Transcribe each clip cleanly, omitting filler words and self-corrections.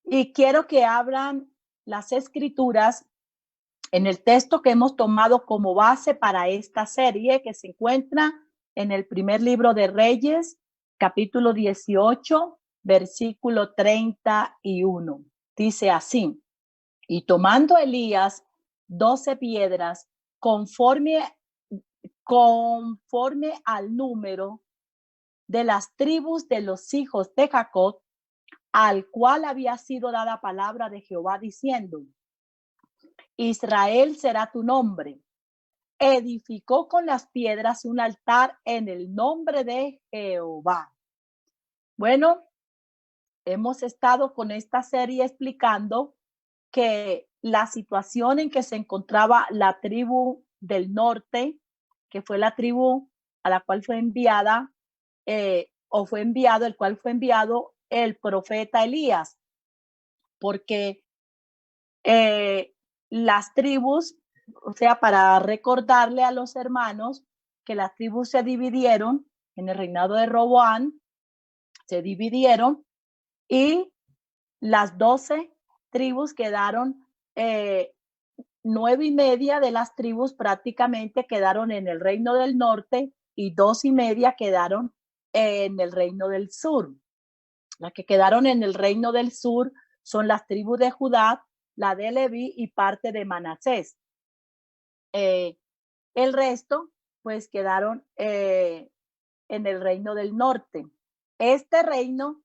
Y quiero que abran las escrituras en el texto que hemos tomado como base para esta serie, que se encuentra en el primer libro de Reyes, capítulo 18, versículo 31. Dice así: y tomando Elías 12 piedras conforme al número de las tribus de los hijos de Jacob, al cual había sido dada palabra de Jehová diciendo: Israel será tu nombre. Edificó con las piedras un altar en el nombre de Jehová. Bueno, hemos estado con esta serie explicando que la situación en que se encontraba la tribu del norte, que fue la tribu a la cual fue enviada, el cual fue enviado el profeta Elías, porque las tribus, o sea, para recordarle a los hermanos que las tribus se dividieron en el reinado de Roboán, se dividieron y las 12 tribus quedaron, 9:30 de las tribus prácticamente quedaron en el reino del norte y 2:30 quedaron en el reino del sur. Las que quedaron en el reino del sur son las tribus de Judá, la de Leví y parte de Manasés. El resto, pues quedaron en el reino del norte. Este reino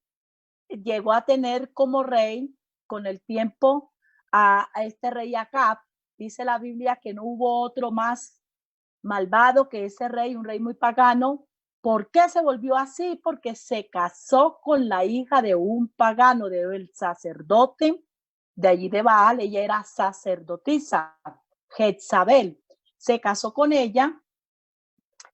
llegó a tener como rey con el tiempo a este rey Acab. Dice la Biblia que no hubo otro más malvado que ese rey, un rey muy pagano. ¿Por qué se volvió así? Porque se casó con la hija de un pagano, del sacerdote de allí de Baal. Ella era sacerdotisa, Jezabel. Se casó con ella.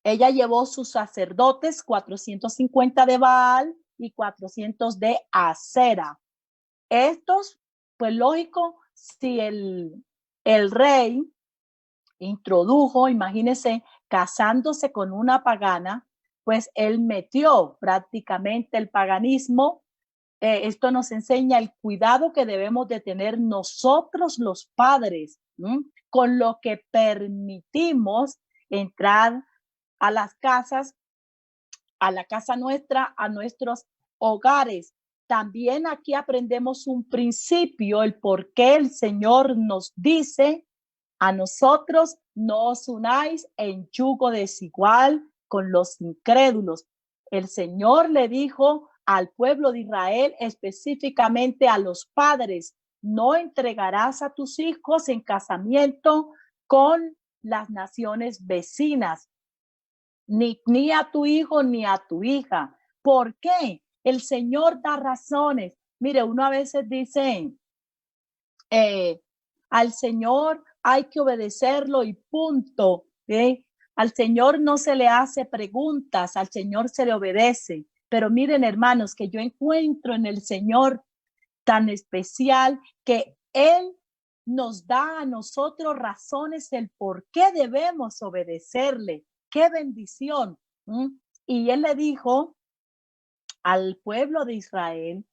Ella llevó sus sacerdotes, 450 de Baal y 400 de Acera. Estos, pues lógico, si el rey introdujo, imagínense, casándose con una pagana, pues él metió prácticamente el paganismo. Esto nos enseña el cuidado que debemos de tener nosotros los padres, con lo que permitimos entrar a las casas, a la casa nuestra, a nuestros hogares. También aquí aprendemos un principio, el por qué el Señor nos dice a nosotros: no os unáis en yugo desigual con los incrédulos. El Señor le dijo al pueblo de Israel, específicamente a los padres: no entregarás a tus hijos en casamiento con las naciones vecinas, ni a tu hijo ni a tu hija. ¿Por qué? El Señor da razones. Mire, uno a veces dice, al Señor hay que obedecerlo y punto. Al Señor no se le hace preguntas, al Señor se le obedece. Pero miren, hermanos, que yo encuentro en el Señor tan especial que Él nos da a nosotros razones del por qué debemos obedecerle. ¡Qué bendición! Y Él le dijo al pueblo de Israel,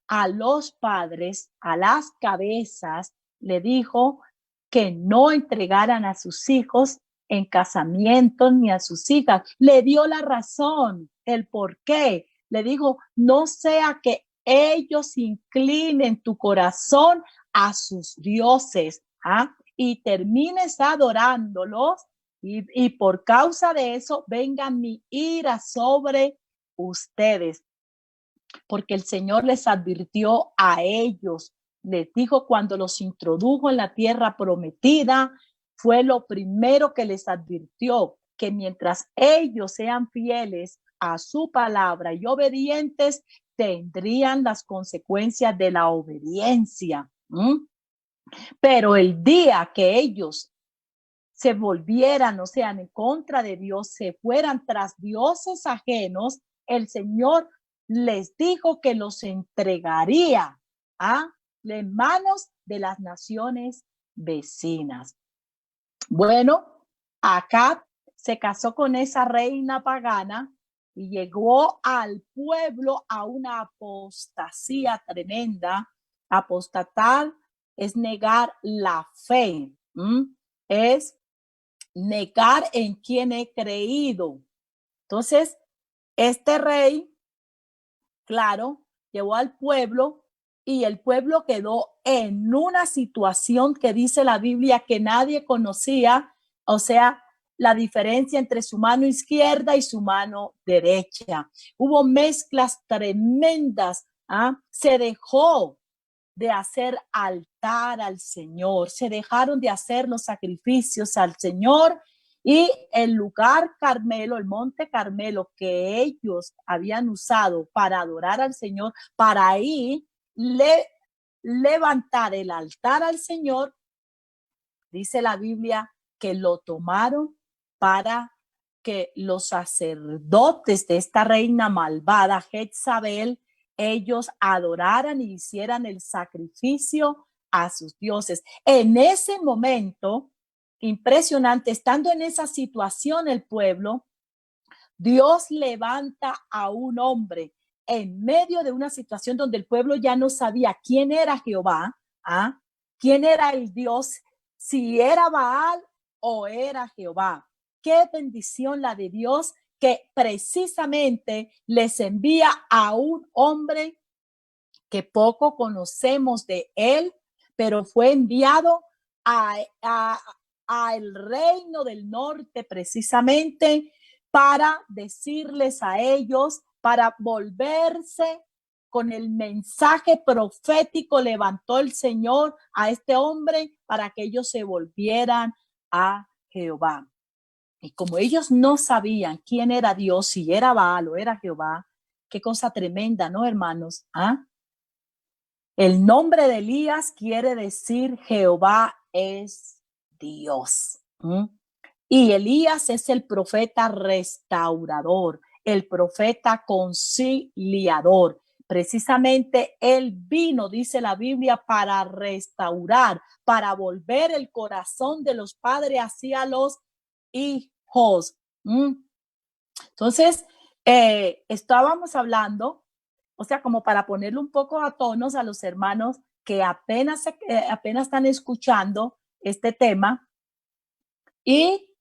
a los padres, a las cabezas, le dijo que no entregaran a sus hijos en casamiento ni a sus hijas. Le dio la razón, el por qué. Le dijo: no sea que ellos inclinen tu corazón a sus dioses, y termines adorándolos, y por causa de eso venga mi ira sobre ustedes. Porque el Señor les advirtió a ellos, les dijo cuando los introdujo en la tierra prometida, fue lo primero que les advirtió, que mientras ellos sean fieles a su palabra y obedientes, tendrían las consecuencias de la obediencia. Pero el día que ellos se volvieran, o sea, en contra de Dios, se fueran tras dioses ajenos, el Señor les dijo que los entregaría en manos de las naciones vecinas. Bueno, Acab se casó con esa reina pagana y llegó al pueblo a una apostasía tremenda, Apostatar es negar la fe, es negar en quien he creído. Entonces, este rey, claro, llevó al pueblo y el pueblo quedó en una situación que dice la Biblia que nadie conocía, o sea, la diferencia entre su mano izquierda y su mano derecha. Hubo mezclas tremendas, se dejó de hacer altar al Señor, se dejaron de hacer los sacrificios al Señor y el lugar Carmelo, el monte Carmelo que ellos habían usado para adorar al Señor, para ahí levantar el altar al Señor, dice la Biblia que lo tomaron para que los sacerdotes de esta reina malvada, Jezabel, ellos adoraran y hicieran el sacrificio a sus dioses. En ese momento, impresionante, estando en esa situación el pueblo, Dios levanta a un hombre en medio de una situación donde el pueblo ya no sabía quién era Jehová, quién era el Dios, si era Baal o era Jehová. Qué bendición la de Dios que precisamente les envía a un hombre que poco conocemos de él, pero fue enviado al reino del norte precisamente para decirles a ellos, para volverse con el mensaje profético, levantó el Señor a este hombre para que ellos se volvieran a Jehová. Y como ellos no sabían quién era Dios, si era Baal o era Jehová, qué cosa tremenda, ¿no, hermanos? El nombre de Elías quiere decir Jehová es Dios. Y Elías es el profeta restaurador, el profeta conciliador. Precisamente él vino, dice la Biblia, para restaurar, para volver el corazón de los padres hacia los hijos. Entonces, estábamos hablando, o sea, como para ponerle un poco a tonos a los hermanos que apenas están escuchando este tema. Y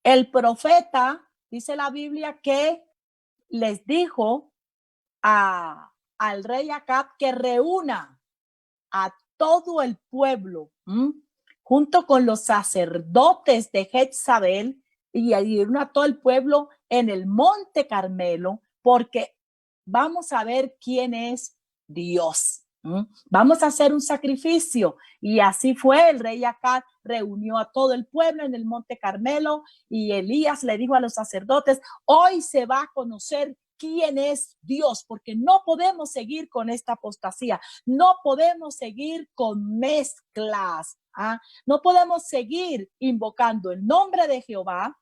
el profeta, dice la Biblia, que les dijo al rey Acab que reúna a todo el pueblo, junto con los sacerdotes de Jezabel, y reúna a todo el pueblo en el monte Carmelo, porque vamos a ver quién es Dios. Vamos a hacer un sacrificio. Y así fue, el rey Acab reunió a todo el pueblo en el monte Carmelo y Elías le dijo a los sacerdotes, hoy se va a conocer quién es Dios, porque no podemos seguir con esta apostasía, no podemos seguir con mezclas, no podemos seguir invocando el nombre de Jehová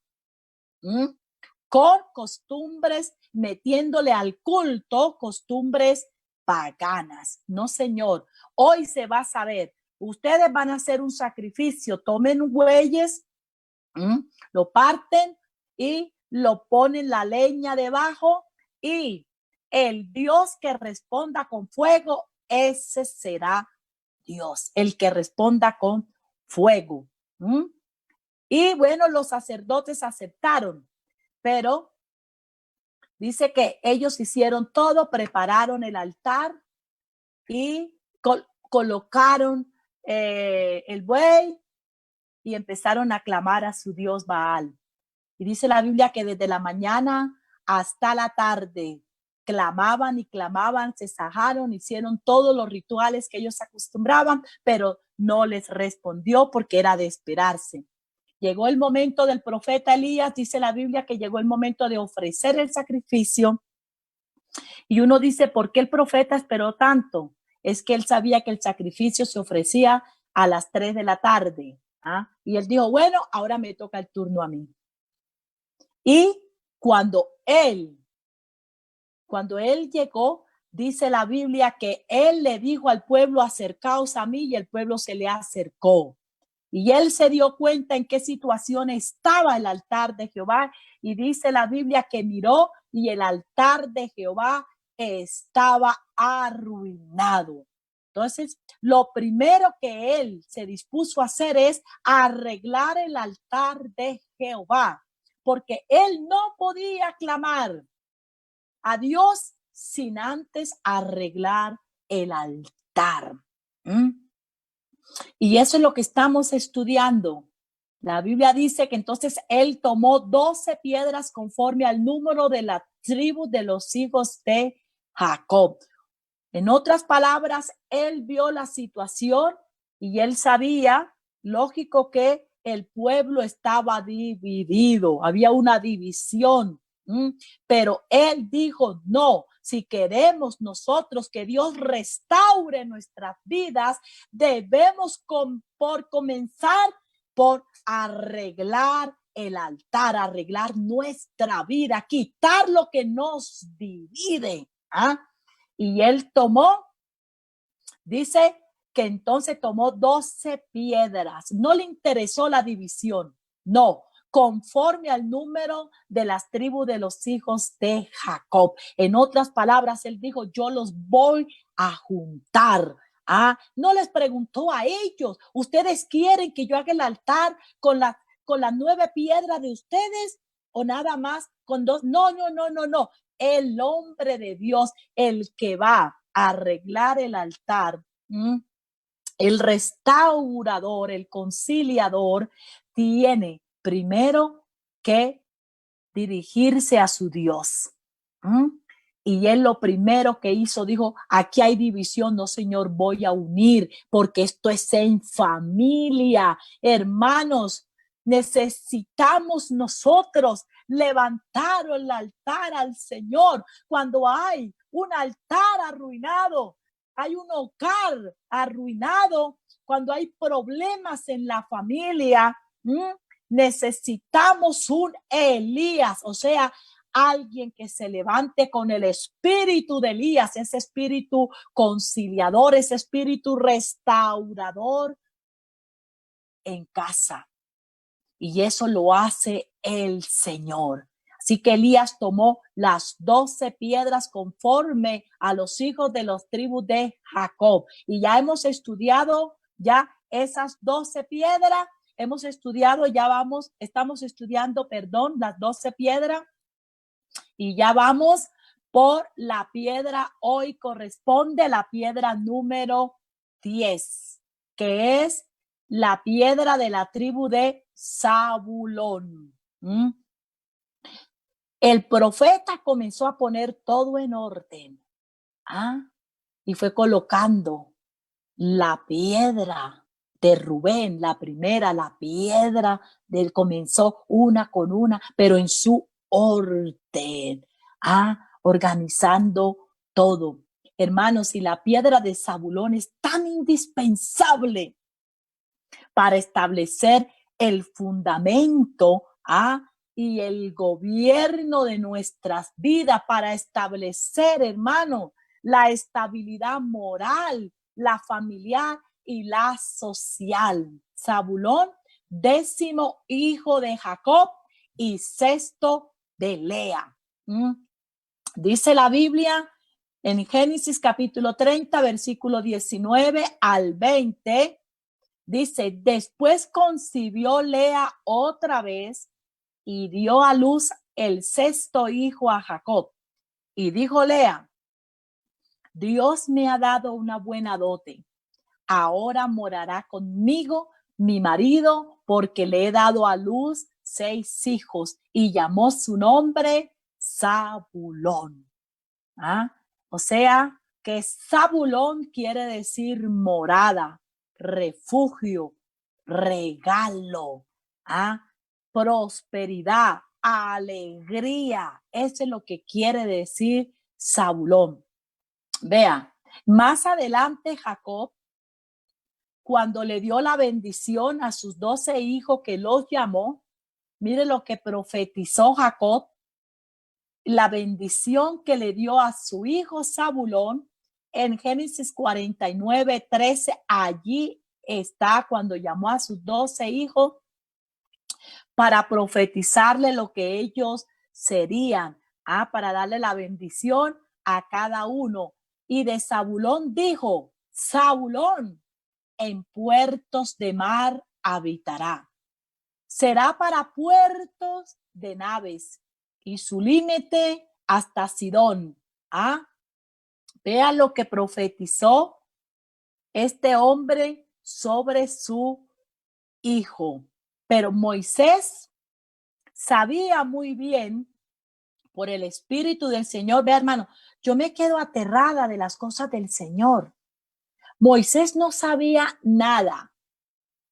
con costumbres, metiéndole al culto costumbres paganas. No, señor, hoy se va a saber. Ustedes van a hacer un sacrificio, tomen bueyes, lo parten y lo ponen la leña debajo y el Dios que responda con fuego, ese será Dios, el que responda con fuego. Y bueno, los sacerdotes aceptaron, pero dice que ellos hicieron todo, prepararon el altar y colocaron el buey y empezaron a clamar a su Dios Baal. Y dice la Biblia que desde la mañana hasta la tarde clamaban y clamaban, se sajaron, hicieron todos los rituales que ellos acostumbraban, pero no les respondió porque era de esperarse. Llegó el momento del profeta Elías, dice la Biblia que llegó el momento de ofrecer el sacrificio. Y uno dice, ¿por qué el profeta esperó tanto? Es que él sabía que el sacrificio se ofrecía a las 3 de la tarde. Y él dijo, bueno, ahora me toca el turno a mí. Y cuando él llegó, dice la Biblia que él le dijo al pueblo, acercaos a mí, y el pueblo se le acercó. Y él se dio cuenta en qué situación estaba el altar de Jehová. Y dice la Biblia que miró y el altar de Jehová estaba arruinado. Entonces, lo primero que él se dispuso a hacer es arreglar el altar de Jehová, porque él no podía clamar a Dios sin antes arreglar el altar. Y eso es lo que estamos estudiando. La Biblia dice que entonces él tomó 12 piedras conforme al número de la tribu de los hijos de Jacob. En otras palabras, él vio la situación y él sabía, lógico, que el pueblo estaba dividido, había una división. Pero él dijo, no, si queremos nosotros que Dios restaure nuestras vidas, debemos por comenzar por arreglar el altar, arreglar nuestra vida, quitar lo que nos divide. Y él tomó, dice que entonces tomó 12 piedras. No le interesó la división, no, conforme al número de las tribus de los hijos de Jacob. En otras palabras, él dijo, yo los voy a juntar. No les preguntó a ellos, ¿ustedes quieren que yo haga el altar con las 9 piedras de ustedes o nada más con 2? No. El hombre de Dios, el que va a arreglar el altar, el restaurador, el conciliador, tiene primero que dirigirse a su Dios. Y él lo primero que hizo, dijo, aquí hay división, no señor, voy a unir, porque esto es en familia. Hermanos, necesitamos nosotros levantar el altar al Señor. Cuando hay un altar arruinado, hay un hogar arruinado, cuando hay problemas en la familia, necesitamos un Elías, o sea, alguien que se levante con el espíritu de Elías, ese espíritu conciliador, ese espíritu restaurador en casa. Y eso lo hace el Señor. Así que Elías tomó las 12 piedras conforme a los hijos de las tribus de Jacob. Y ya hemos estudiado ya esas 12 piedras. Hemos estudiado, estamos estudiando, las 12 piedras. Y ya vamos por la piedra, hoy corresponde la piedra número 10, que es la piedra de la tribu de Zabulón. El profeta comenzó a poner todo en orden. Y fue colocando la piedra de Rubén, la primera, la piedra del comenzó una con una, pero en su orden, organizando todo. Hermanos, y la piedra de Zabulón es tan indispensable para establecer el fundamento y el gobierno de nuestras vidas, para establecer, hermano, la estabilidad moral, la familiar y la social. Zabulón, 10º hijo de Jacob y 6º de Lea. Dice la Biblia en Génesis capítulo 30, versículo 19 al 20, dice, después concibió Lea otra vez y dio a luz el 6º hijo a Jacob. Y dijo Lea, Dios me ha dado una buena dote. Ahora morará conmigo mi marido, porque le he dado a luz 6 hijos. Y llamó su nombre Zabulón. O sea, que Zabulón quiere decir morada, refugio, regalo, prosperidad, alegría. Eso es lo que quiere decir Zabulón. Vea, más adelante Jacob, cuando le dio la bendición a sus 12 hijos que los llamó, mire lo que profetizó Jacob, la bendición que le dio a su hijo Zabulón en Génesis 49, 13, allí está cuando llamó a sus 12 hijos para profetizarle lo que ellos serían, para darle la bendición a cada uno. Y de Zabulón dijo, Zabulón en puertos de mar habitará. Será para puertos de naves y su límite hasta Sidón. ¿Ah? Vea lo que profetizó este hombre sobre su hijo. Pero Moisés sabía muy bien por el Espíritu del Señor. Vea, hermano, yo me quedo aterrada de las cosas del Señor. Moisés no sabía nada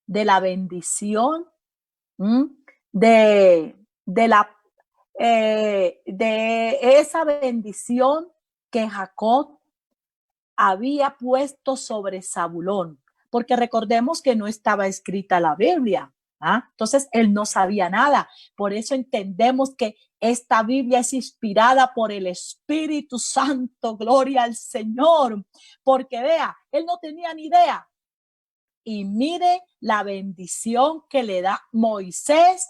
de la bendición, de esa bendición que Jacob había puesto sobre Zabulón, porque recordemos que no estaba escrita la Biblia. Entonces él no sabía nada. Por eso entendemos que esta Biblia es inspirada por el Espíritu Santo. Gloria al Señor. Porque vea, él no tenía ni idea. Y mire la bendición que le da Moisés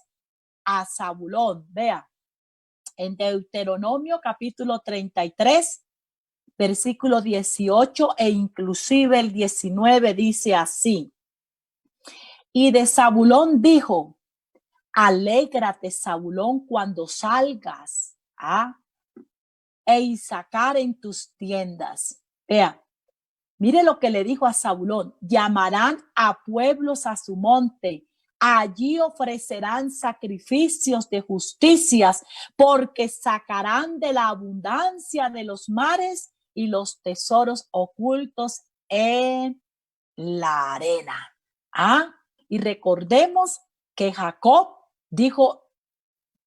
a Zabulón. Vea, en Deuteronomio capítulo 33, versículo 18 e inclusive el 19 dice así. Y de Zabulón dijo, alégrate, Zabulón, cuando salgas e Isacar en tus tiendas. Vea, mire lo que le dijo a Zabulón. Llamarán a pueblos a su monte. Allí ofrecerán sacrificios de justicias, porque sacarán de la abundancia de los mares y los tesoros ocultos en la arena. Y recordemos que Jacob dijo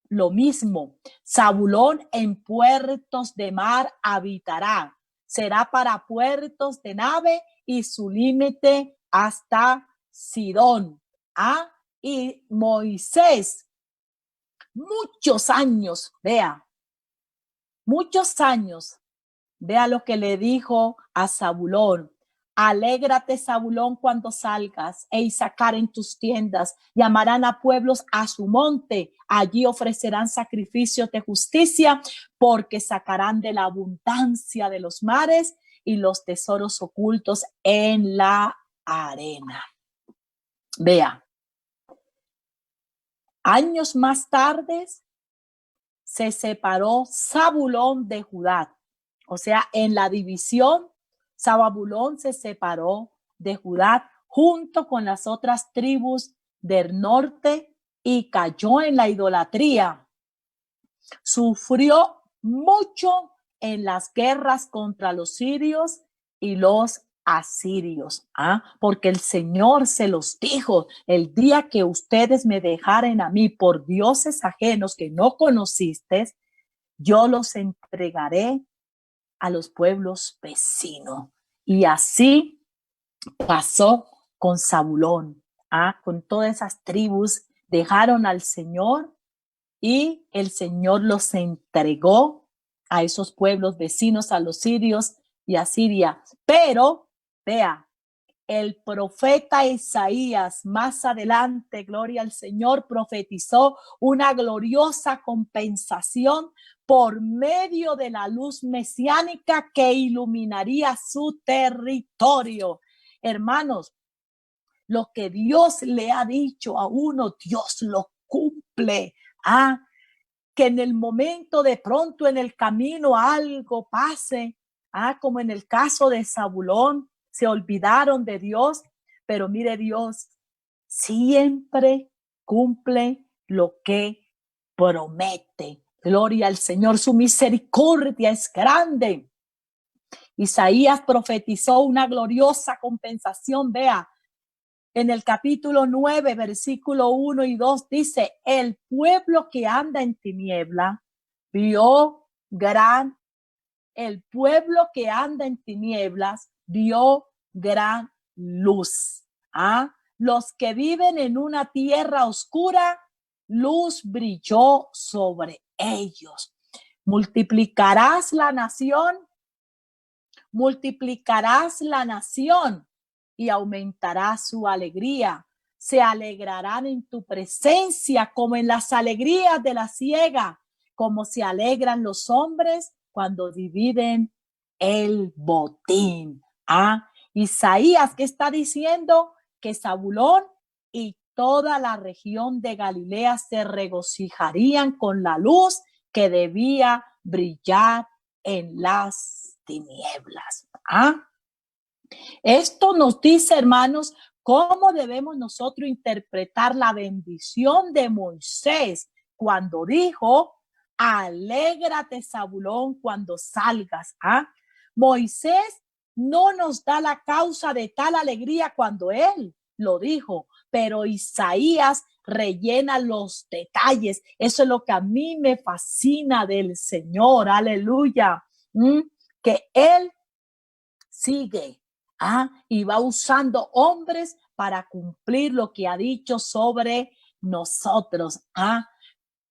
lo mismo. Zabulón en puertos de mar habitará. Será para puertos de nave y su límite hasta Sidón. Y Moisés, muchos años, vea lo que le dijo a Zabulón. Alégrate, Zabulón, cuando salgas e Isacar en tus tiendas. Llamarán a pueblos a su monte. Allí ofrecerán sacrificios de justicia, porque sacarán de la abundancia de los mares y los tesoros ocultos en la arena. Vea, años más tarde se separó Zabulón de Judá. O sea, en la división, Zabulón se separó de Judá junto con las otras tribus del norte y cayó en la idolatría. Sufrió mucho en las guerras contra los sirios y los asirios, porque el Señor se los dijo: el día que ustedes me dejaren a mí por dioses ajenos que no conociste, yo los entregaré a los pueblos vecinos. Y así pasó con Zabulón, con todas esas tribus, dejaron al Señor y el Señor los entregó a esos pueblos vecinos, a los sirios y a Siria. Pero, vea, el profeta Isaías más adelante, gloria al Señor, profetizó una gloriosa compensación por medio de la luz mesiánica que iluminaría su territorio. Hermanos, lo que Dios le ha dicho a uno, Dios lo cumple. Que en el momento, de pronto en el camino, algo pase, como en el caso de Zabulón, se olvidaron de Dios, pero mire, Dios siempre cumple lo que promete. Gloria al Señor, su misericordia es grande. Isaías profetizó una gloriosa compensación. Vea, en el capítulo 9, versículo 1 y 2 dice: el pueblo que anda en tiniebla vio gran luz. Los que viven en una tierra oscura, luz brilló sobre ellos. Multiplicarás la nación y aumentará su alegría. Se alegrarán en tu presencia como en las alegrías de la siega, como se alegran los hombres cuando dividen el botín. Isaías, ¿qué está diciendo? Que Zabulón y toda la región de Galilea se regocijarían con la luz que debía brillar en las tinieblas. Esto nos dice, hermanos, cómo debemos nosotros interpretar la bendición de Moisés cuando dijo: alégrate, Zabulón, cuando salgas. Moisés no nos da la causa de tal alegría cuando él lo dijo, pero Isaías rellena los detalles. Eso es lo que a mí me fascina del Señor. Aleluya. Que él sigue y va usando hombres para cumplir lo que ha dicho sobre nosotros.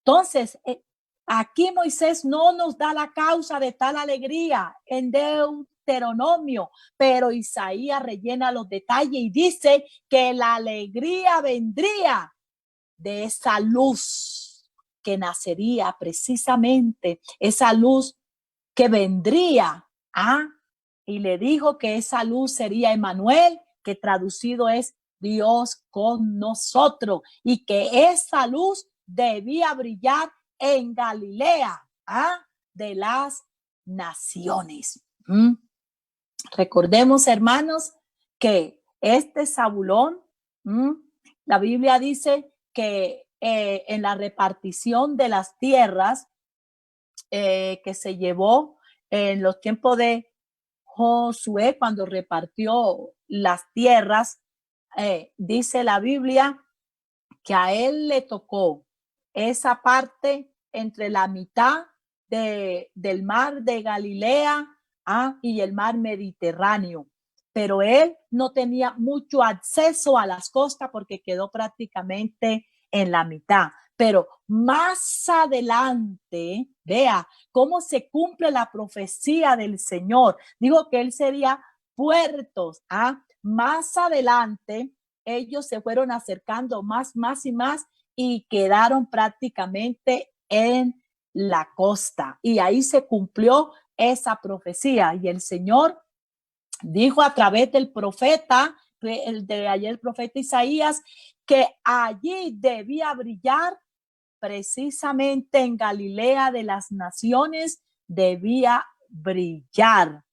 Entonces, aquí Moisés no nos da la causa de tal alegría en Deuteronomio, pero Isaías rellena los detalles y dice que la alegría vendría de esa luz que nacería, precisamente esa luz que vendría. Y le dijo que esa luz sería Emmanuel, que traducido es Dios con nosotros, y que esa luz debía brillar en Galilea, de las naciones. Recordemos, hermanos, que este Zabulón, la Biblia dice que en la repartición de las tierras que se llevó en los tiempos de Josué, cuando repartió las tierras, dice la Biblia que a él le tocó esa parte entre la mitad del mar de Galilea y el mar Mediterráneo. Pero él no tenía mucho acceso a las costas porque quedó prácticamente en la mitad. Pero más adelante, vea cómo se cumple la profecía del Señor. Digo que él sería puertos. Más adelante, ellos se fueron acercando más y más y quedaron prácticamente en la costa. Y ahí se cumplió esa profecía. Y el Señor dijo a través del profeta, el profeta Isaías, que allí debía brillar, precisamente en Galilea de las naciones, debía brillar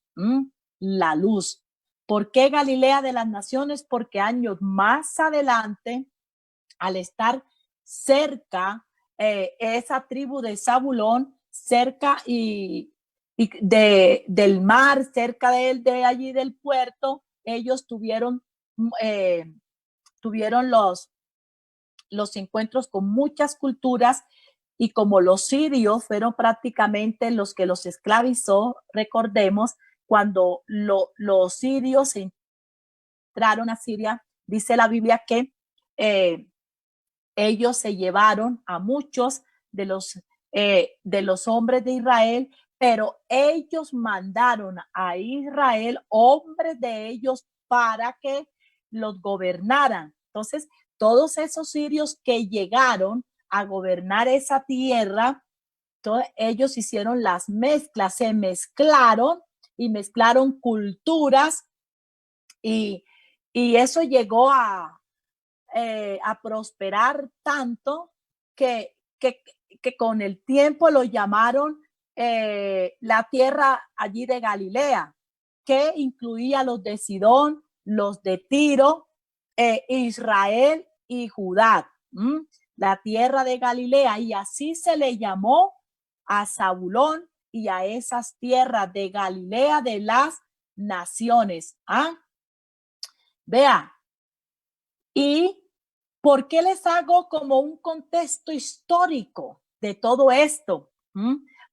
la luz. ¿Por qué Galilea de las naciones? Porque años más adelante, al estar cerca, esa tribu de Zabulón, cerca del mar, cerca de allí del puerto, ellos tuvieron los encuentros con muchas culturas, y como los sirios fueron prácticamente los que los esclavizó, recordemos, cuando los sirios entraron a Siria, dice la Biblia que ellos se llevaron a muchos de los hombres de Israel, pero ellos mandaron a Israel hombres de ellos para que los gobernaran. Entonces, todos esos sirios que llegaron a gobernar esa tierra, ellos hicieron las mezclas, se mezclaron y mezclaron culturas, y eso llegó a prosperar tanto que con el tiempo lo llamaron la tierra allí de Galilea, que incluía los de Sidón, los de Tiro, Israel y Judá, la tierra de Galilea, y así se le llamó a Zabulón y a esas tierras de Galilea de las naciones. Vea, y ¿por qué les hago como un contexto histórico de todo esto?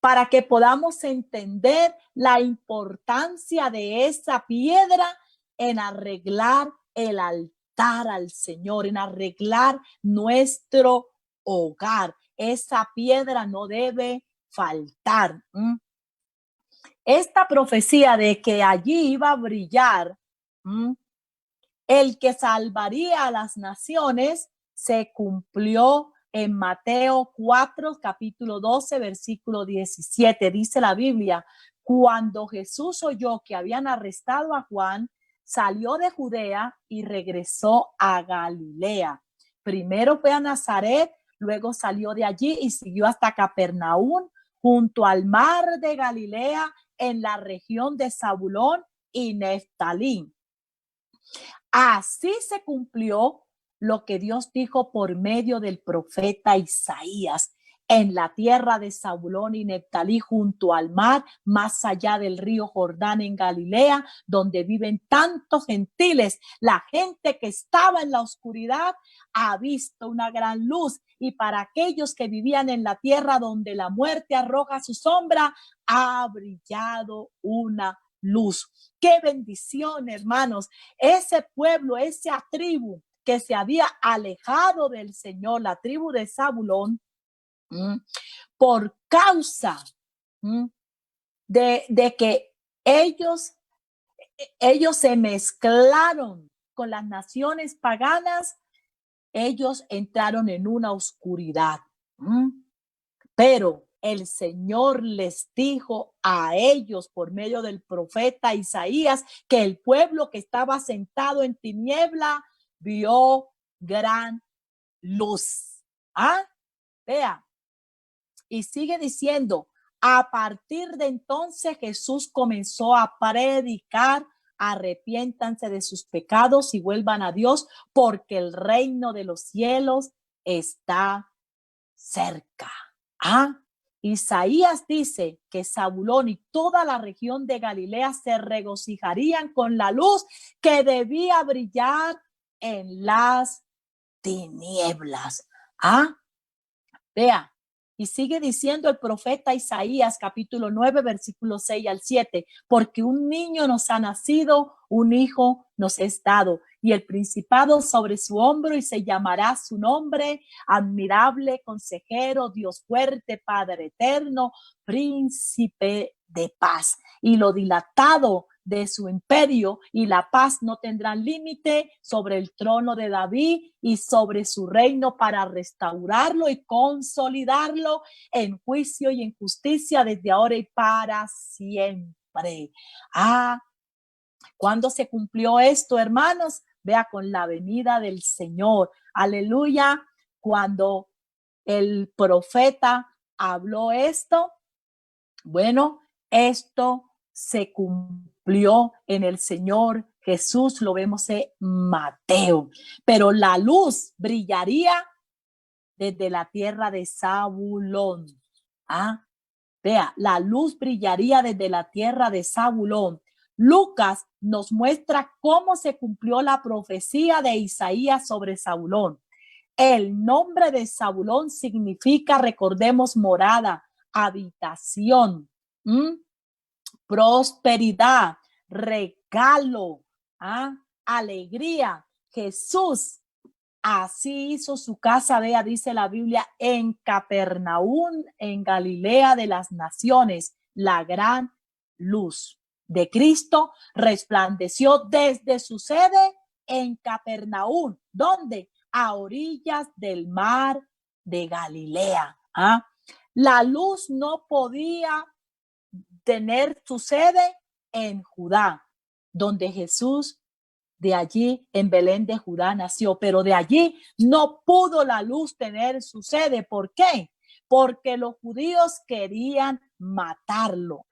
Para que podamos entender la importancia de esa piedra en arreglar el altar al Señor, en arreglar nuestro hogar. Esa piedra no debe faltar. Esta profecía de que allí iba a brillar el que salvaría a las naciones se cumplió en Mateo 4, capítulo 12, versículo 17. Dice la Biblia: cuando Jesús oyó que habían arrestado a Juan, salió de Judea y regresó a Galilea. Primero fue a Nazaret, luego salió de allí y siguió hasta Capernaum, junto al mar de Galilea, en la región de Zabulón y Neftalí. Así se cumplió lo que Dios dijo por medio del profeta Isaías. En la tierra de Zabulón y Neftalí, junto al mar, más allá del río Jordán en Galilea, donde viven tantos gentiles, la gente que estaba en la oscuridad ha visto una gran luz, y para aquellos que vivían en la tierra donde la muerte arroja su sombra, ha brillado una luz. ¡Qué bendición, hermanos! Ese pueblo, esa tribu que se había alejado del Señor, la tribu de Zabulón, por causa de que ellos se mezclaron con las naciones paganas, ellos entraron en una oscuridad. Pero el Señor les dijo a ellos por medio del profeta Isaías que el pueblo que estaba sentado en tiniebla vio gran luz. Vea, y sigue diciendo, a partir de entonces Jesús comenzó a predicar: arrepiéntanse de sus pecados y vuelvan a Dios, porque el reino de los cielos está cerca. Isaías dice que Zabulón y toda la región de Galilea se regocijarían con la luz que debía brillar en las tinieblas. Vea, y sigue diciendo el profeta Isaías, capítulo 9, versículos 6 al 7, porque un niño nos ha nacido, un hijo nos es dado, y el principado sobre su hombro, y se llamará su nombre: admirable, consejero, Dios fuerte, Padre eterno, príncipe de paz. Y lo dilatado de su imperio y la paz no tendrán límite sobre el trono de David y sobre su reino, para restaurarlo y consolidarlo en juicio y en justicia desde ahora y para siempre. ¿Cuándo se cumplió esto, hermanos? Vea, con la venida del Señor. Aleluya. Cuando el profeta habló esto, bueno, esto se cumplió en el Señor Jesús, lo vemos en Mateo. Pero la luz brillaría desde la tierra de Zabulón. Vea, la luz brillaría desde la tierra de Zabulón. Lucas nos muestra cómo se cumplió la profecía de Isaías sobre Zabulón. El nombre de Zabulón significa, recordemos, morada, habitación, prosperidad, regalo, alegría. Jesús así hizo su casa, vea, dice la Biblia, en Capernaum, en Galilea de las naciones. La gran luz de Cristo resplandeció desde su sede en Capernaum, donde a orillas del mar de Galilea. La luz no podía tener su sede en Judá, donde Jesús de allí en Belén de Judá nació, pero de allí no pudo la luz tener su sede. ¿Por qué? Porque los judíos querían matarlo.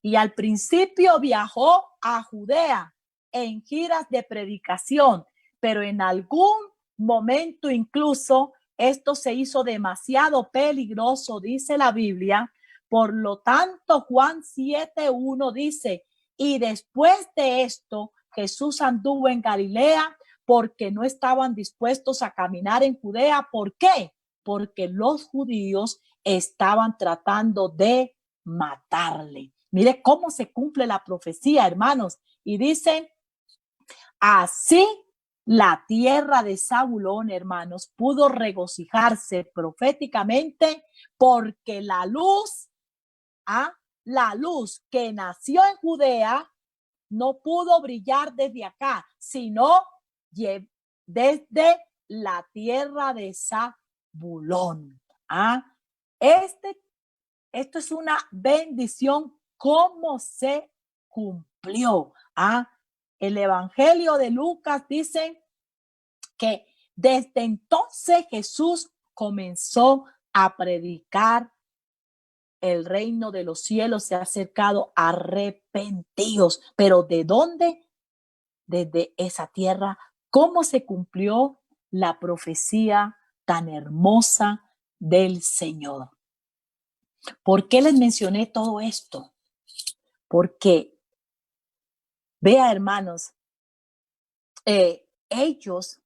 Y al principio viajó a Judea en giras de predicación, pero en algún momento incluso esto se hizo demasiado peligroso, dice la Biblia. Por lo tanto, Juan 7:1 dice: y después de esto, Jesús anduvo en Galilea, porque no estaban dispuestos a caminar en Judea. ¿Por qué? Porque los judíos estaban tratando de matarle. Mire cómo se cumple la profecía, hermanos. Y dicen, así la tierra de Zabulón, hermanos, pudo regocijarse proféticamente, porque la luz que nació en Judea no pudo brillar desde acá, sino desde la tierra de Zabulón. Esto es una bendición, cómo se cumplió. el Evangelio de Lucas dice que desde entonces Jesús comenzó a predicar: el reino de los cielos se ha acercado, arrepentidos. ¿Pero de dónde? Desde esa tierra. ¿Cómo se cumplió la profecía tan hermosa del Señor? ¿Por qué les mencioné todo esto? Porque, vea, hermanos, ellos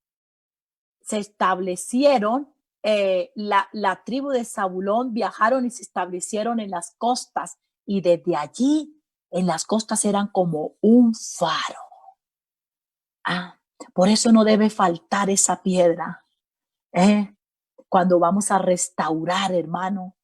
se establecieron, la tribu de Zabulón viajaron y se establecieron en las costas, y desde allí en las costas eran como un faro. Por eso no debe faltar esa piedra. Cuando vamos a restaurar, hermano,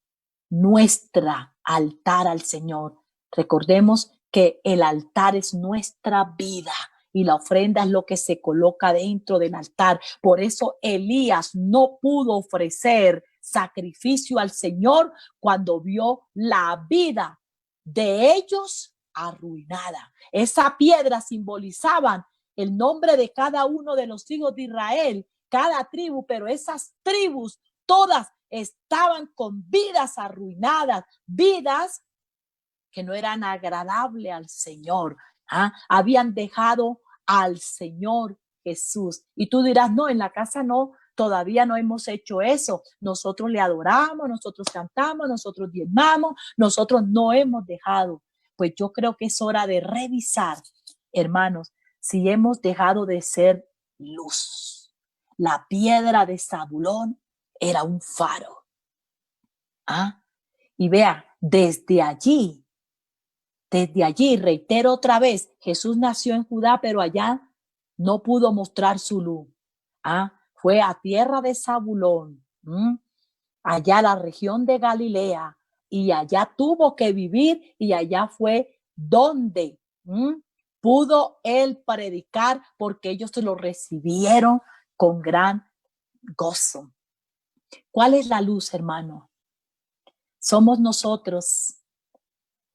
nuestra altar al Señor, recordemos que el altar es nuestra vida y la ofrenda es lo que se coloca dentro del altar. Por eso Elías no pudo ofrecer sacrificio al Señor cuando vio la vida de ellos arruinada. Esa piedra simbolizaban el nombre de cada uno de los hijos de Israel, cada tribu, pero esas tribus todas estaban con vidas arruinadas, vidas que no eran agradables al Señor. Habían dejado al Señor Jesús. Y tú dirás, no, en la casa no, todavía no hemos hecho eso. Nosotros le adoramos, nosotros cantamos, nosotros diezmamos, nosotros no hemos dejado. Pues yo creo que es hora de revisar, hermanos, si hemos dejado de ser luz. La piedra de Zabulón era un faro. Y vea, desde allí, reitero otra vez, Jesús nació en Judá, pero allá no pudo mostrar su luz. Fue a tierra de Zabulón, allá a la región de Galilea, y allá tuvo que vivir, y allá fue donde pudo él predicar, porque ellos se lo recibieron con gran gozo. ¿Cuál es la luz, hermano? Somos nosotros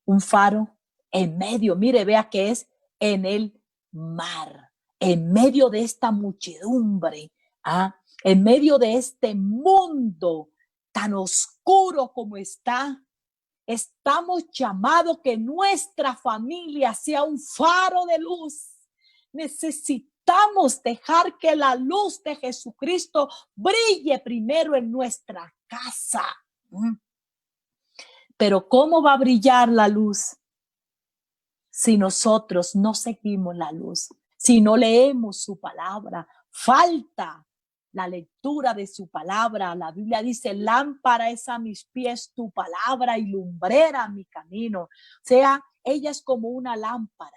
un faro en medio, mire, vea que es en el mar, en medio de esta muchedumbre, en medio de este mundo tan oscuro como está. Estamos llamados que nuestra familia sea un faro de luz. Necesitamos dejar que la luz de Jesucristo brille primero en nuestra casa. Pero ¿cómo va a brillar la luz si nosotros no seguimos la luz? Si no leemos su palabra, falta la lectura de su palabra. La Biblia dice, lámpara es a mis pies tu palabra y lumbrera a mi camino. O sea, ella es como una lámpara.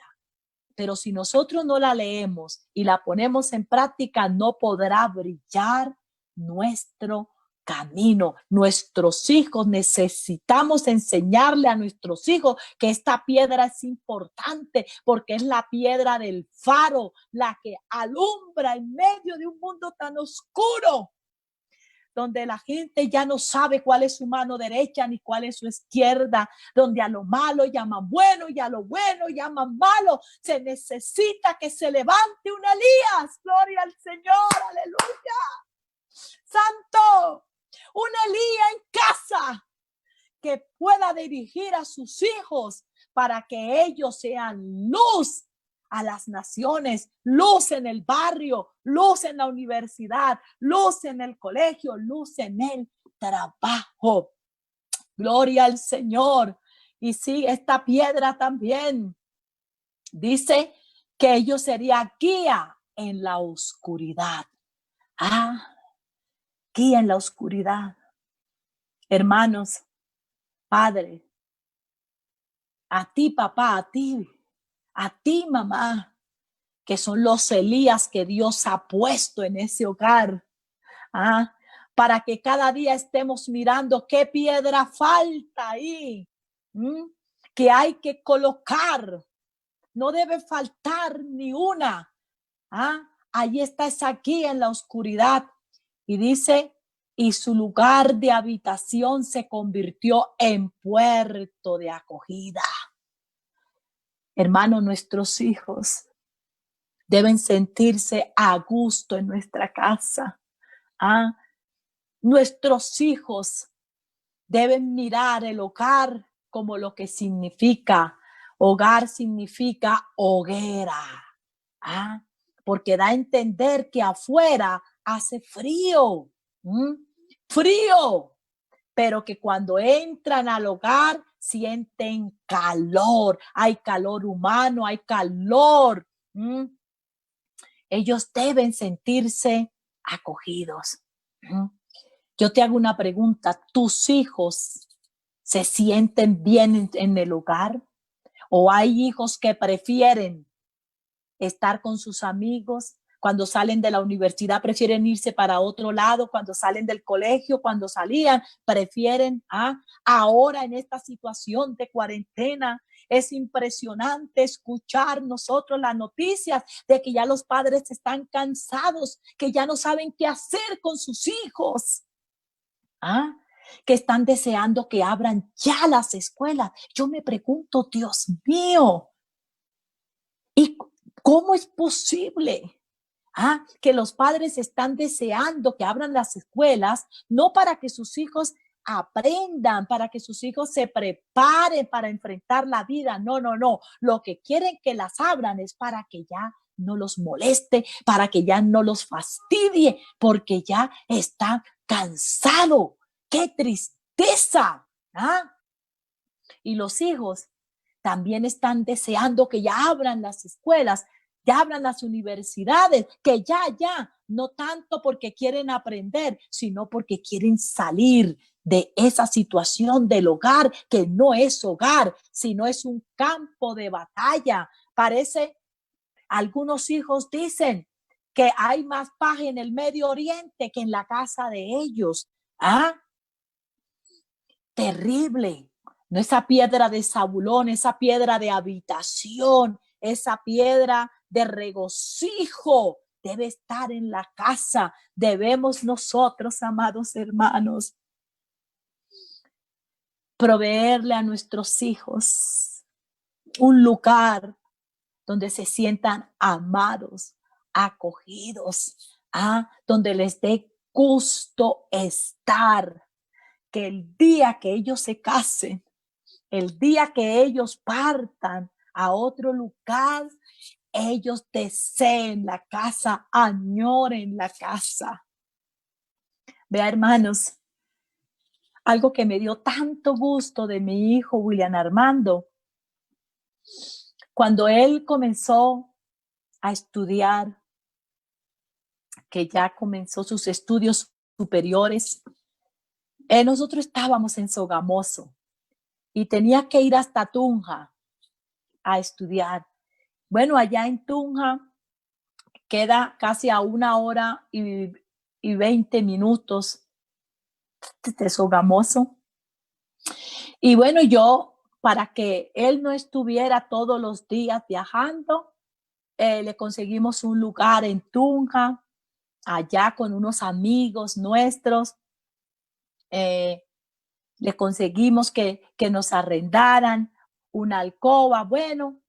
Pero si nosotros no la leemos y la ponemos en práctica, no podrá brillar nuestro camino. Nuestros hijos, necesitamos enseñarle a nuestros hijos que esta piedra es importante, porque es la piedra del faro, la que alumbra en medio de un mundo tan oscuro, donde la gente ya no sabe cuál es su mano derecha ni cuál es su izquierda, donde a lo malo llaman bueno y a lo bueno llaman malo. Se necesita que se levante un Elías, gloria al Señor, aleluya, santo, un Elías en casa que pueda dirigir a sus hijos para que ellos sean luz a las naciones, luz en el barrio, luz en la universidad, luz en el colegio, luz en el trabajo. Gloria al Señor. Y sí, esta piedra también dice que ellos serían guía en la oscuridad. Guía en la oscuridad. Hermanos, padre, a ti, papá, a ti, mamá, que son los Elías que Dios ha puesto en ese hogar, para que cada día estemos mirando qué piedra falta ahí, que hay que colocar. No debe faltar ni una. Ahí está esa guía en la oscuridad. Y dice, y su lugar de habitación se convirtió en puerto de acogida. Hermanos, nuestros hijos deben sentirse a gusto en nuestra casa. ¿Ah? Nuestros hijos deben mirar el hogar como lo que significa. Hogar significa hoguera. ¿Ah? Porque da a entender que afuera hace frío. Frío. Pero que cuando entran al hogar sienten calor. Hay calor humano, hay calor. Ellos deben sentirse acogidos. Yo te hago una pregunta. ¿Tus hijos se sienten bien en el hogar? ¿O hay hijos que prefieren estar con sus amigos? Cuando salen de la universidad prefieren irse para otro lado, cuando salen del colegio, cuando salían, prefieren, ahora en esta situación de cuarentena, es impresionante escuchar nosotros las noticias de que ya los padres están cansados, que ya no saben qué hacer con sus hijos, que están deseando que abran ya las escuelas. Yo me pregunto, Dios mío, ¿y cómo es posible? Que los padres están deseando que abran las escuelas, no para que sus hijos aprendan, para que sus hijos se preparen para enfrentar la vida. No, no, no. Lo que quieren que las abran es para que ya no los moleste, para que ya no los fastidie, porque ya están cansados. ¡Qué tristeza! Y los hijos también están deseando que ya abran las escuelas, ya abran las universidades, que ya, no tanto porque quieren aprender, sino porque quieren salir de esa situación del hogar, que no es hogar, sino es un campo de batalla. Parece, algunos hijos dicen que hay más paz en el Medio Oriente que en la casa de ellos. Terrible. No, esa piedra de Zabulón, esa piedra de habitación, esa piedra de regocijo debe estar en la casa. Debemos nosotros, amados hermanos, proveerle a nuestros hijos un lugar donde se sientan amados, acogidos, donde les dé gusto estar, que el día que ellos se casen, el día que ellos partan a otro lugar, ellos deseen la casa, añoren la casa. Vea, hermanos, algo que me dio tanto gusto de mi hijo William Armando, cuando él comenzó a estudiar, que ya comenzó sus estudios superiores, nosotros estábamos en Sogamoso y tenía que ir hasta Tunja a estudiar. Bueno, allá en Tunja queda casi a 1 hora y 20 minutos de Sogamoso. Y bueno, yo, para que él no estuviera todos los días viajando, le conseguimos un lugar en Tunja, allá con unos amigos nuestros. Le conseguimos que nos arrendaran una alcoba. Bueno,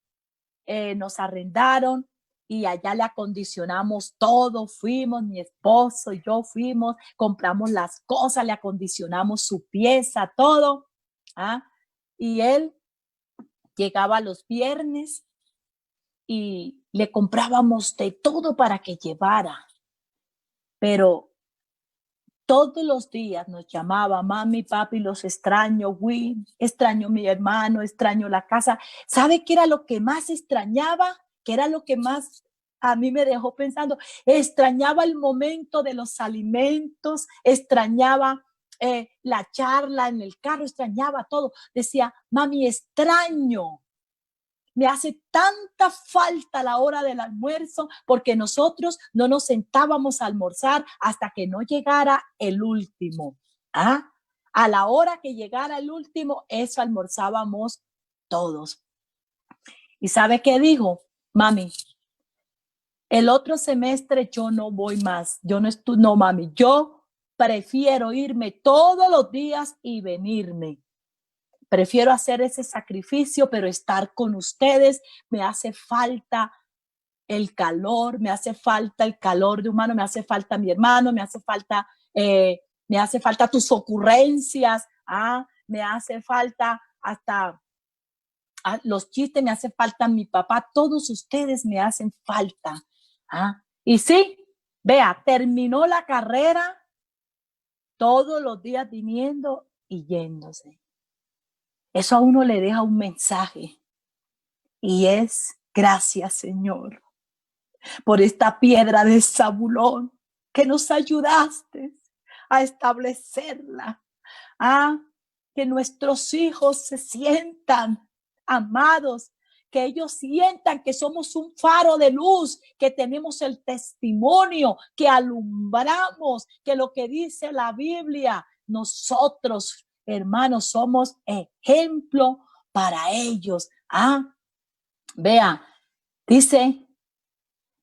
nos arrendaron y allá le acondicionamos todo. Fuimos, mi esposo y yo fuimos, compramos las cosas, le acondicionamos su pieza, todo. Y él llegaba los viernes y le comprábamos de todo para que llevara. Pero todos los días nos llamaba: mami, papi, los extraño, Will, extraño a mi hermano, extraño la casa. ¿Sabe qué era lo que más extrañaba? ¿Qué era lo que más a mí me dejó pensando? Extrañaba el momento de los alimentos, extrañaba la charla en el carro, extrañaba todo. Decía: mami, extraño. Me hace tanta falta la hora del almuerzo, porque nosotros no nos sentábamos a almorzar hasta que no llegara el último. A la hora que llegara el último, eso almorzábamos todos. ¿Y sabe qué dijo? Mami, el otro semestre yo no voy más. No, mami, yo prefiero irme todos los días y venirme. Prefiero hacer ese sacrificio, pero estar con ustedes me hace falta el calor, me hace falta el calor de humano, me hace falta mi hermano, me hace falta tus ocurrencias, me hace falta hasta los chistes, me hace falta mi papá, todos ustedes me hacen falta. Y sí, vea, terminó la carrera todos los días viniendo y yéndose. Eso a uno le deja un mensaje y es: gracias, Señor, por esta piedra de Zabulón que nos ayudaste a establecerla, que nuestros hijos se sientan amados, que ellos sientan que somos un faro de luz, que tenemos el testimonio, que alumbramos, que lo que dice la Biblia, nosotros, hermanos, somos ejemplo para ellos. Vea, dice,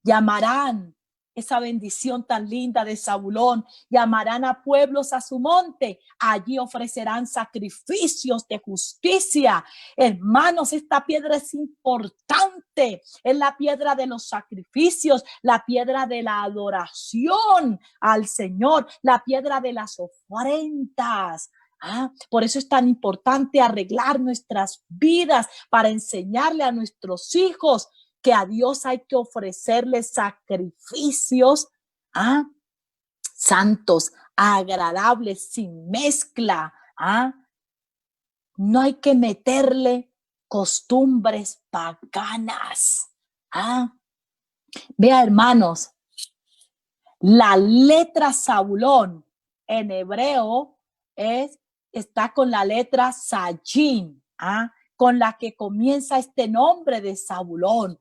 llamarán esa bendición tan linda de Zabulón, llamarán a pueblos a su monte, allí ofrecerán sacrificios de justicia. Hermanos, esta piedra es importante, es la piedra de los sacrificios, la piedra de la adoración al Señor, la piedra de las ofrendas. Por eso es tan importante arreglar nuestras vidas para enseñarle a nuestros hijos que a Dios hay que ofrecerle sacrificios santos, agradables, sin mezcla. No hay que meterle costumbres paganas. Vea, hermanos, la letra Zabulón en hebreo está con la letra Sajin, con la que comienza este nombre de Zabulón.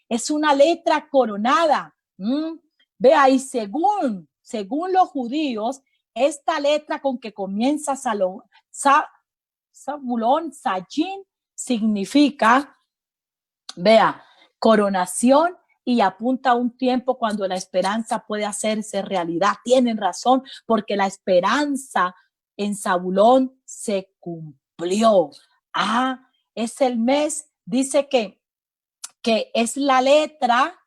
Es una letra coronada. Vea, y según los judíos, esta letra con que comienza Zabulón, Sajin, significa, vea, coronación, y apunta a un tiempo cuando la esperanza puede hacerse realidad. Tienen razón, porque la esperanza en Zabulón se cumplió. Es el mes, dice que es la letra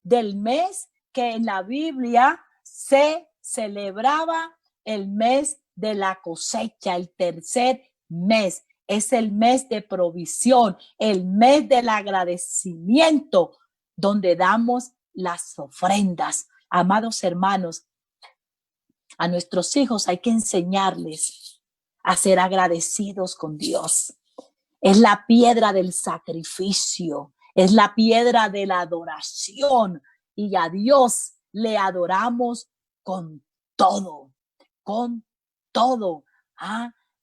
del mes que en la Biblia se celebraba el mes de la cosecha, el tercer mes. Es el mes de provisión, el mes del agradecimiento, donde damos las ofrendas. Amados hermanos, a nuestros hijos hay que enseñarles a ser agradecidos con Dios. Es la piedra del sacrificio, es la piedra de la adoración, y a Dios le adoramos con todo, con todo.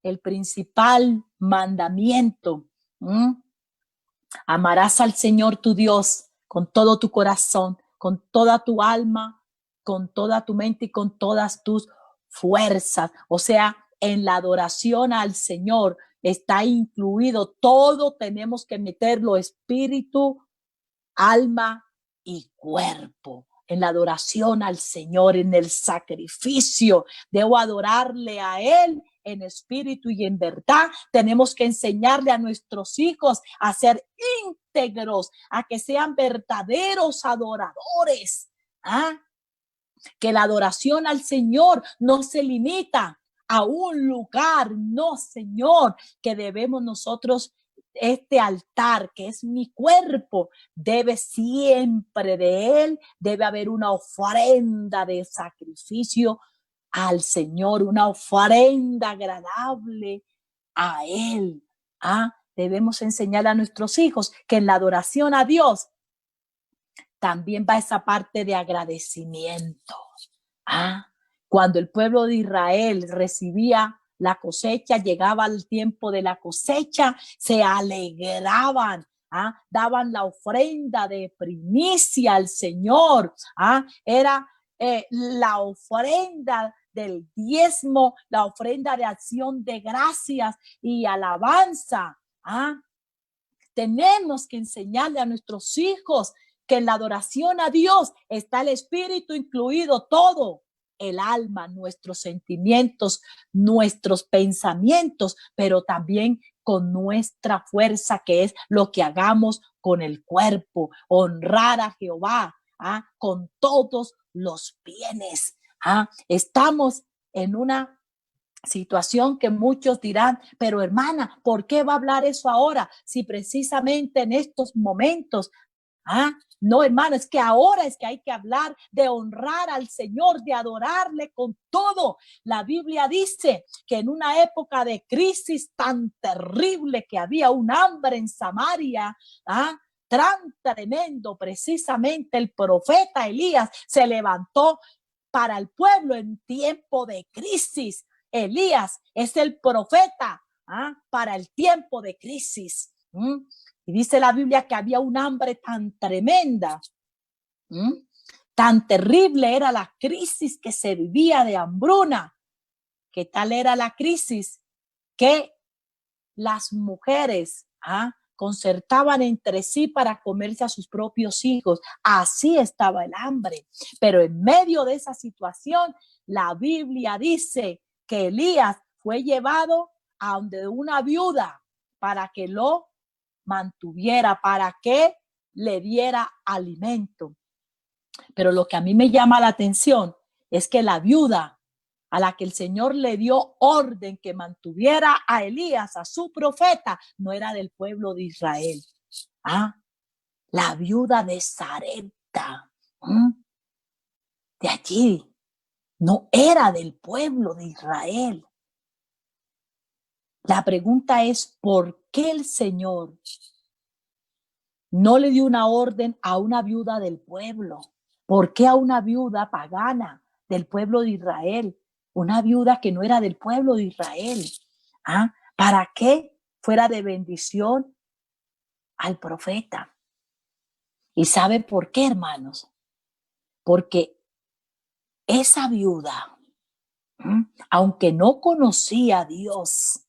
El principal mandamiento: amarás al Señor tu Dios con todo tu corazón, con toda tu alma, con toda tu mente y con todas tus fuerzas. O sea, en la adoración al Señor está incluido todo. Tenemos que meterlo: espíritu, alma y cuerpo. En la adoración al Señor, en el sacrificio, debo adorarle a Él en espíritu y en verdad. Tenemos que enseñarle a nuestros hijos a ser íntegros, a que sean verdaderos adoradores. Que la adoración al Señor no se limita a un lugar, no, Señor, que debemos nosotros, este altar que es mi cuerpo, debe siempre de él, debe haber una ofrenda de sacrificio al Señor, una ofrenda agradable a él. Debemos enseñar a nuestros hijos que en la adoración a Dios también va esa parte de agradecimiento. Cuando el pueblo de Israel recibía la cosecha, llegaba el tiempo de la cosecha, se alegraban, daban la ofrenda de primicia al Señor. Era la ofrenda del diezmo, la ofrenda de acción de gracias y alabanza. Tenemos que enseñarle a nuestros hijos que en la adoración a Dios está el espíritu incluido, todo, el alma, nuestros sentimientos, nuestros pensamientos, pero también con nuestra fuerza, que es lo que hagamos con el cuerpo, honrar a Jehová, con todos los bienes. Estamos en una situación que muchos dirán, pero hermana, ¿por qué va a hablar eso ahora? Si precisamente en estos momentos, no, hermano, es que ahora es que hay que hablar de honrar al Señor, de adorarle con todo. La Biblia dice que en una época de crisis tan terrible, que había un hambre en Samaria, tan tremendo, precisamente el profeta Elías se levantó para el pueblo en tiempo de crisis. Elías es el profeta para el tiempo de crisis. Y dice la Biblia que había un hambre tan tremenda, tan terrible era la crisis que se vivía de hambruna, que tal era la crisis que las mujeres concertaban entre sí para comerse a sus propios hijos. Así estaba el hambre. Pero en medio de esa situación, la Biblia dice que Elías fue llevado a donde una viuda para que lo mantuviera, para que le diera alimento. Pero lo que a mí me llama la atención es que la viuda a la que el Señor le dio orden que mantuviera a Elías, a su profeta, no era del pueblo de Israel. La viuda de Sarepta, de allí, no era del pueblo de Israel. La pregunta es, ¿por qué el Señor no le dio una orden a una viuda del pueblo? ¿Por qué a una viuda pagana del pueblo de Israel? Una viuda que no era del pueblo de Israel. ¿Para qué fuera de bendición al profeta? ¿Y sabe por qué, hermanos? Porque esa viuda, aunque no conocía a Dios,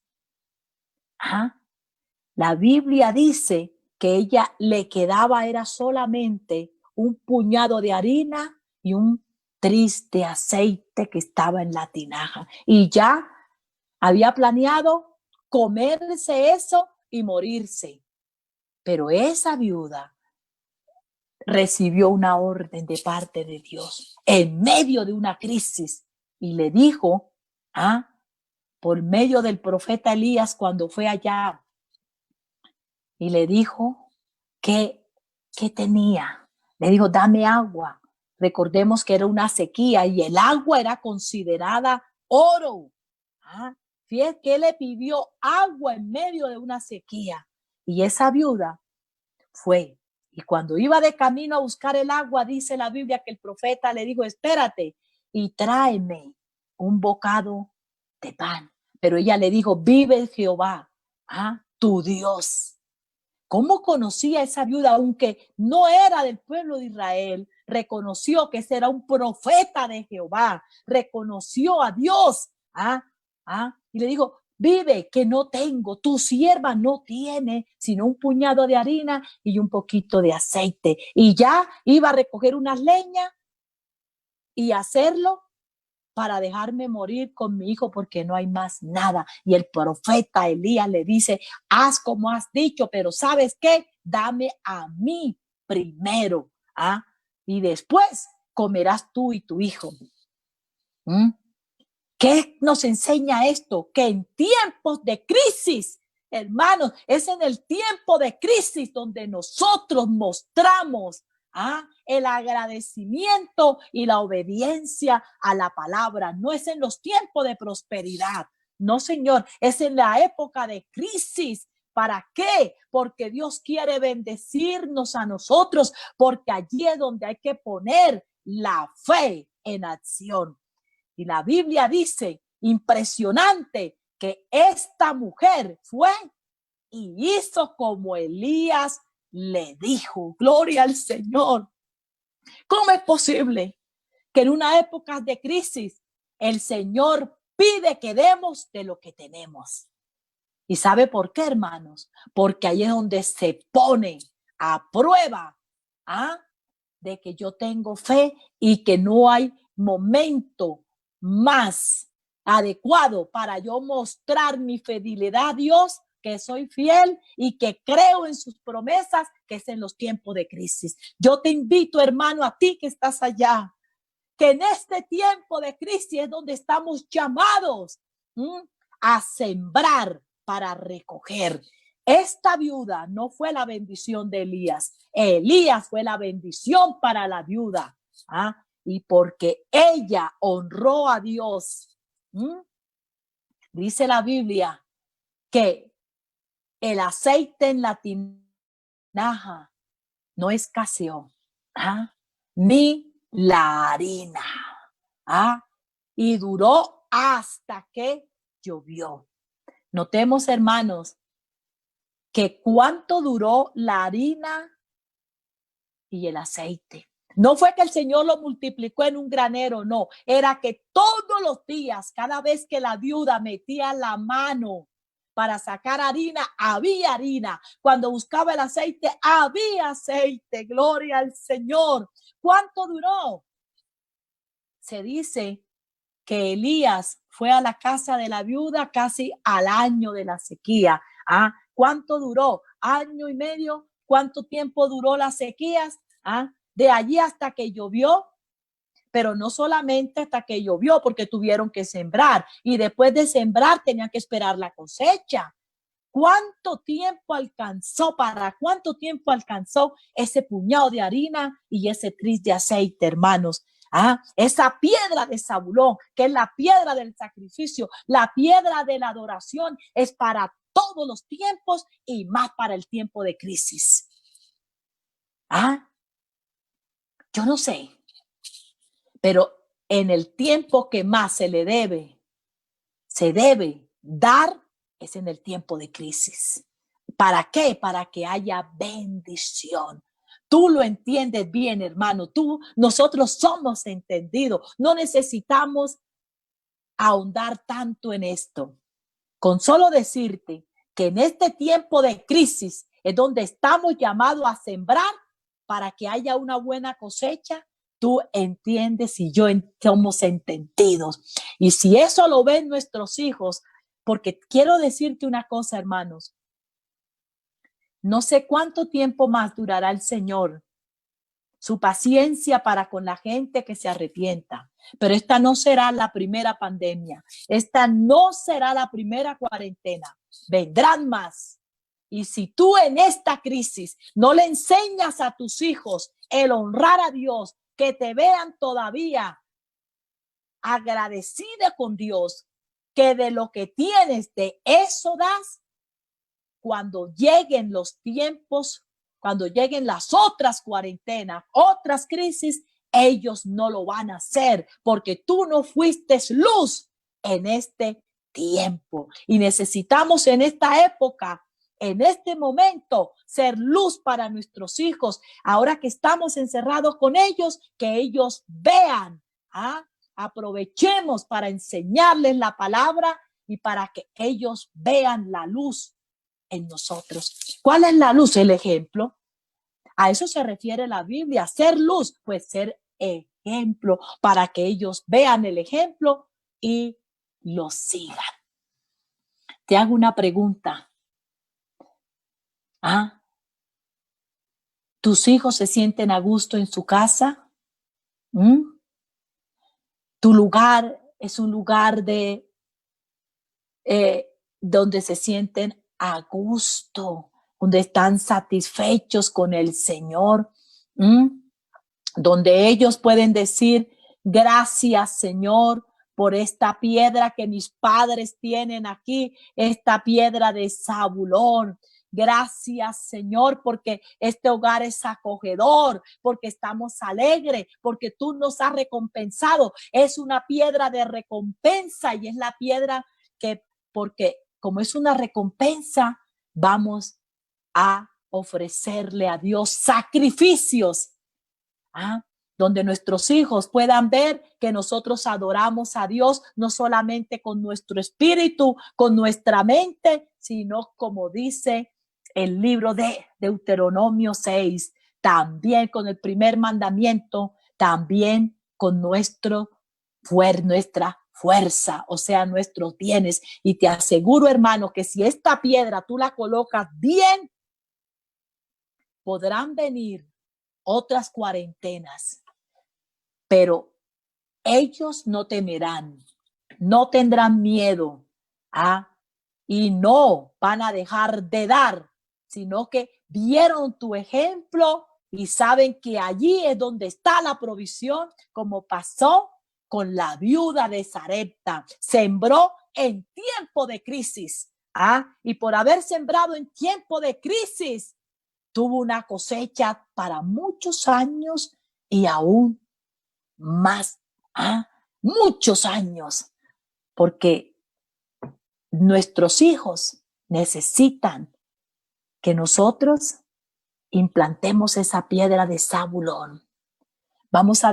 la Biblia dice que ella le quedaba era solamente un puñado de harina y un tris de aceite que estaba en la tinaja. Y ya había planeado comerse eso y morirse. Pero esa viuda recibió una orden de parte de Dios en medio de una crisis y le dijo, por medio del profeta Elías, cuando fue allá, y le dijo que tenía. Le dijo, dame agua. Recordemos que era una sequía y el agua era considerada oro. Fíjate que le pidió agua en medio de una sequía. Y esa viuda fue. Y cuando iba de camino a buscar el agua, dice la Biblia que el profeta le dijo, espérate y tráeme un bocado de pan. Pero ella le dijo, vive Jehová, tu Dios. ¿Cómo conocía esa viuda? Aunque no era del pueblo de Israel, reconoció que ese era un profeta de Jehová, reconoció a Dios. Y le dijo, vive, que no tengo, tu sierva no tiene sino un puñado de harina y un poquito de aceite. Y ya iba a recoger unas leñas y hacerlo para dejarme morir con mi hijo porque no hay más nada. Y el profeta Elías le dice, haz como has dicho, pero ¿sabes qué? Dame a mí primero, y después comerás tú y tu hijo. ¿Qué nos enseña esto? Que en tiempos de crisis, hermanos, es en el tiempo de crisis donde nosotros mostramos el agradecimiento y la obediencia a la palabra. No es en los tiempos de prosperidad. No, Señor, es en la época de crisis. ¿Para qué? Porque Dios quiere bendecirnos a nosotros, porque allí es donde hay que poner la fe en acción. Y la Biblia dice, impresionante, que esta mujer fue y hizo como Elías le dijo. Gloria al Señor. ¿Cómo es posible que en una época de crisis el Señor pide que demos de lo que tenemos? ¿Y sabe por qué, hermanos? Porque ahí es donde se pone a prueba de que yo tengo fe y que no hay momento más adecuado para yo mostrar mi fidelidad a Dios que soy fiel y que creo en sus promesas, que es en los tiempos de crisis. Yo te invito, hermano, a ti que estás allá, que en este tiempo de crisis es donde estamos llamados a sembrar para recoger. Esta viuda no fue la bendición de Elías. Elías fue la bendición para la viuda. Y porque ella honró a Dios, dice la Biblia que el aceite en la tinaja no escaseó, ni la harina, y duró hasta que llovió. Notemos, hermanos, que cuánto duró la harina y el aceite. No fue que el Señor lo multiplicó en un granero, no. Era que todos los días, cada vez que la viuda metía la mano para sacar harina, había harina. Cuando buscaba el aceite, había aceite. Gloria al Señor. ¿Cuánto duró? Se dice que Elías fue a la casa de la viuda casi al año de la sequía. ¿Cuánto duró? ¿Año y medio? ¿Cuánto tiempo duró las sequías? De allí hasta que llovió, pero no solamente hasta que llovió, porque tuvieron que sembrar y después de sembrar tenían que esperar la cosecha. ¿Cuánto tiempo alcanzó? ¿Para cuánto tiempo alcanzó ese puñado de harina y ese tris de aceite, hermanos? Esa piedra de Zabulón, que es la piedra del sacrificio, la piedra de la adoración, es para todos los tiempos y más para el tiempo de crisis. Yo no sé, pero en el tiempo que más se debe dar es en el tiempo de crisis. ¿Para qué? Para que haya bendición. Tú lo entiendes bien, hermano. Nosotros somos entendidos. No necesitamos ahondar tanto en esto. Con solo decirte que en este tiempo de crisis es donde estamos llamados a sembrar para que haya una buena cosecha. Tú entiendes y yo somos entendidos. Y si eso lo ven nuestros hijos, porque quiero decirte una cosa, hermanos, no sé cuánto tiempo más durará el Señor, su paciencia para con la gente que se arrepienta, pero esta no será la primera pandemia, esta no será la primera cuarentena, vendrán más. Y si tú en esta crisis no le enseñas a tus hijos el honrar a Dios, que te vean todavía agradecida con Dios, que de lo que tienes, de eso das, cuando lleguen los tiempos, cuando lleguen las otras cuarentenas, otras crisis, ellos no lo van a hacer porque tú no fuiste luz en este tiempo. Y necesitamos en esta época, en este momento, ser luz para nuestros hijos. Ahora que estamos encerrados con ellos, que ellos vean. Aprovechemos para enseñarles la palabra y para que ellos vean la luz en nosotros. ¿Cuál es la luz? El ejemplo. A eso se refiere la Biblia. Ser luz, pues ser ejemplo para que ellos vean el ejemplo y lo sigan. Te hago una pregunta. ¿Tus hijos se sienten a gusto en su casa? ¿Tu lugar es un lugar de donde se sienten a gusto, donde están satisfechos con el Señor, donde ellos pueden decir, gracias, Señor, por esta piedra que mis padres tienen aquí, esta piedra de Zabulón? Gracias, Señor, porque este hogar es acogedor, porque estamos alegres, porque tú nos has recompensado. Es una piedra de recompensa y es la piedra que, porque como es una recompensa, vamos a ofrecerle a Dios sacrificios, donde nuestros hijos puedan ver que nosotros adoramos a Dios no solamente con nuestro espíritu, con nuestra mente, sino como dice el libro de Deuteronomio 6, también con el primer mandamiento, también con nuestra fuerza, o sea, nuestros bienes. Y te aseguro, hermano, que si esta piedra tú la colocas bien, podrán venir otras cuarentenas, pero ellos no temerán, no tendrán miedo, y no van a dejar de dar, sino que vieron tu ejemplo y saben que allí es donde está la provisión, como pasó con la viuda de Sarepta. Sembró en tiempo de crisis, y por haber sembrado en tiempo de crisis, tuvo una cosecha para muchos años y aún más, muchos años, porque nuestros hijos necesitan que nosotros implantemos esa piedra de Zabulón. Vamos a